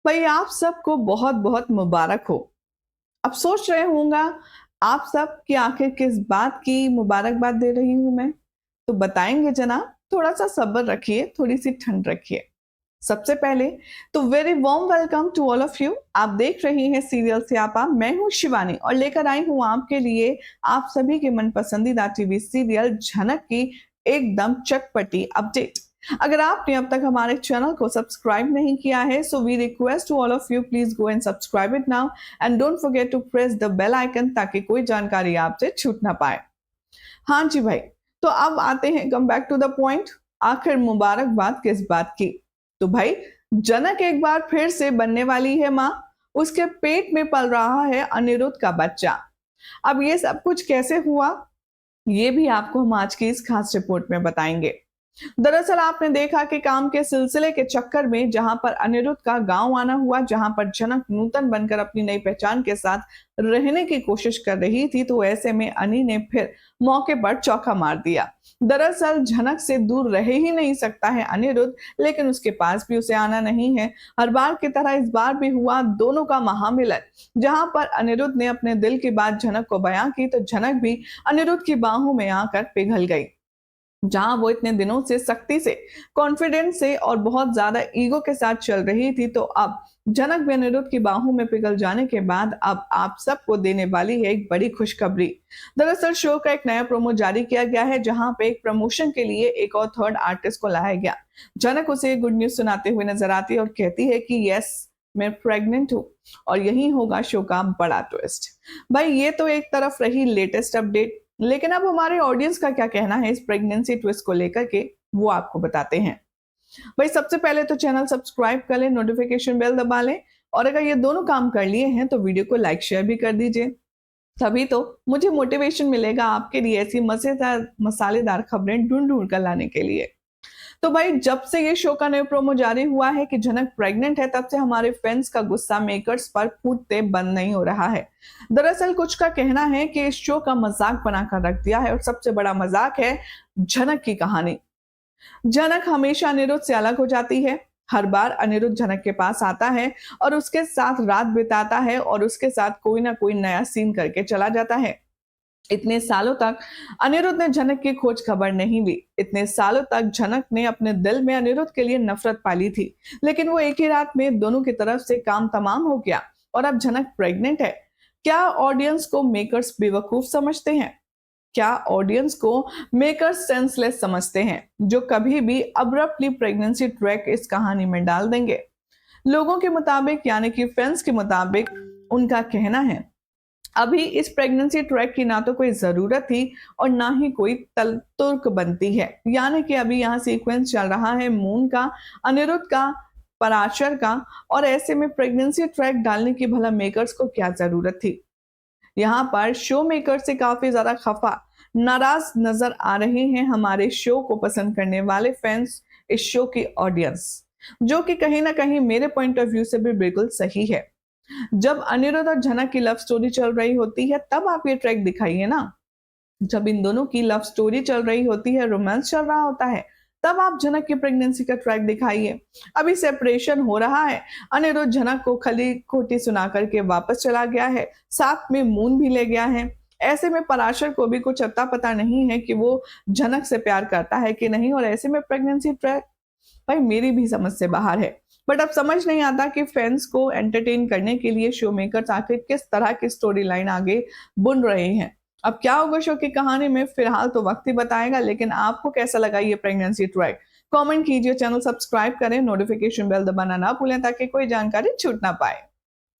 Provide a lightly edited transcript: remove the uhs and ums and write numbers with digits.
भाई आप सबको बहुत बहुत मुबारक हो। अब सोच रहे होंगे आप सब कि आखिर किस बात की मुबारकबाद दे रही हूं मैं। तो बताएंगे जनाब, थोड़ा सा सब्र रखिए, थोड़ी सी ठंड रखिए। सबसे पहले तो very warm welcome to all of you. आप देख रही हैं सीरियल स्यापा। मैं हूं शिवानी और लेकर आई हूं आपके लिए आप सभी के मन पसंदीदा टीवी सीरियल झनक की एकदम चटपटी अपडेट। अगर आपने अब तक हमारे चैनल को सब्सक्राइब नहीं किया है so we request to all of you please go and subscribe it now and don't forget to press the bell icon ताकि कोई जानकारी आपसे छूट ना पाए। हाँ जी भाई, तो अब आते हैं come back to the point. आखिर मुबारकबाद किस बात की? तो भाई जनक एक बार फिर से बनने वाली है माँ। उसके पेट में पल रहा है अनिरुद्ध का बच्चा। अब ये सब कुछ कैसे हुआ, ये भी आपको हम आज की इस खास रिपोर्ट में बताएंगे। दरअसल आपने देखा कि काम के सिलसिले के चक्कर में जहां पर अनिरुद्ध का गांव आना हुआ, जहां पर जनक नूतन बनकर अपनी नई पहचान के साथ रहने की कोशिश कर रही थी, तो ऐसे में अनी ने फिर मौके पर चौका मार दिया। दरअसल जनक से दूर रह ही नहीं सकता है अनिरुद्ध, लेकिन उसके पास भी उसे आना नहीं है। हर बार की तरह इस बार भी हुआ दोनों का महामिलन, जहां पर अनिरुद्ध ने अपने दिल की बात जनक को बयां की तो जनक भी अनिरुद्ध की बाहों में आकर पिघल गई। जहां वो इतने दिनों से सख्ती से, कॉन्फिडेंस से और बहुत ज्यादा ईगो के साथ चल रही थी, तो अब जनक भी अनिरुद्ध की बाहों में पिघल जाने के बाद अब आप सबको देने वाली है एक बड़ी खुशखबरी। दरअसल शो का एक नया प्रोमो जारी किया गया है, जहां पे एक प्रमोशन के लिए एक और थर्ड आर्टिस्ट को लाया गया। जनक उसे गुड न्यूज सुनाते हुए नजर आती है और कहती है कि यस, मैं प्रेग्नेंट हूँ और यही होगा शो का बड़ा ट्विस्ट। भाई ये तो एक तरफ रही लेटेस्ट अपडेट, लेकिन अब हमारे ऑडियंस का क्या कहना है इस प्रेगनेंसी ट्विस्ट को लेकर के, वो आपको बताते हैं। भाई सबसे पहले तो चैनल सब्सक्राइब कर लें, नोटिफिकेशन बेल दबा लें और अगर ये दोनों काम कर लिए हैं तो वीडियो को लाइक शेयर भी कर दीजिए। तभी तो मुझे मोटिवेशन मिलेगा आपके लिए ऐसी मजेदार मसालेदार खबरें ढूंढ ढूंढ कर लाने के लिए। तो भाई जब से ये शो का नया प्रोमो जारी हुआ है कि जनक प्रेग्नेंट है, तब से हमारे फैंस का गुस्सा मेकर्स पर फूटते बंद नहीं हो रहा है। दरअसल कुछ का कहना है कि इस शो का मजाक बनाकर रख दिया है और सबसे बड़ा मजाक है जनक की कहानी। जनक हमेशा अनिरुद्ध से अलग हो जाती है। हर बार अनिरुद्ध जनक के पास आता है और उसके साथ रात बिताता है और उसके साथ कोई ना कोई नया सीन करके चला जाता है। इतने सालों तक अनिरुद्ध ने जनक की खोज खबर नहीं ली। इतने सालों तक जनक ने अपने दिल में अनिरुद्ध के लिए नफरत पाली थी, लेकिन वो एक ही रात में दोनों की तरफ से काम तमाम हो गया और अब जनक प्रेग्नेंट है। क्या ऑडियंस को मेकर्स बेवकूफ समझते हैं? क्या ऑडियंस को मेकर्स सेंसलेस समझते हैं, जो कभी भी अब्रप्टली प्रेगनेंसी ट्रैक इस कहानी में डाल देंगे? लोगों के मुताबिक, यानी कि फैंस के मुताबिक, उनका कहना है अभी इस प्रेगनेंसी ट्रैक की ना तो कोई जरूरत थी और ना ही कोई तुर्क बनती है। यानी कि अभी यहाँ सीक्वेंस चल रहा है मून का, अनिरुद्ध का, पराशर का, और ऐसे में प्रेगनेंसी ट्रैक डालने की भला मेकर्स को क्या जरूरत थी? यहाँ पर शो मेकर से काफी ज्यादा खफा, नाराज नजर आ रहे हैं हमारे शो को पसंद करने वाले फैंस, इस शो की ऑडियंस, जो कि कहीं ना कहीं मेरे पॉइंट ऑफ व्यू से भी बिल्कुल सही है। जब अनिरुद्ध और झनक की लव स्टोरी चल रही होती है तब आप ये ट्रैक दिखाइए ना। जब इन दोनों की लव स्टोरी चल रही होती है, रोमांस चल रहा होता है, तब आप जनक की प्रेगनेंसी का ट्रैक दिखाइए। अभी सेपरेशन हो रहा है, अनिरुद्ध जनक को खली खोटी सुना करके वापस चला गया है, साथ में मून भी ले गया है। ऐसे में पराशर को भी कुछ अता पता नहीं है कि वो जनक से प्यार करता है कि नहीं, और ऐसे में प्रेगनेंसी ट्रैक भाई मेरी भी समझ से बाहर है। बट अब समझ नहीं आता कि फैंस को एंटरटेन करने के लिए शो मेकर्स आखिर किस तरह की स्टोरी लाइन आगे बुन रहे हैं। अब क्या होगा शो की कहानी में, फिलहाल तो वक्त ही बताएगा, लेकिन आपको कैसा लगा ये प्रेगनेंसी ट्रैक? कमेंट कीजिए, चैनल सब्सक्राइब करें, नोटिफिकेशन बेल दबाना ना भूलें ताकि कोई जानकारी छूट ना पाए।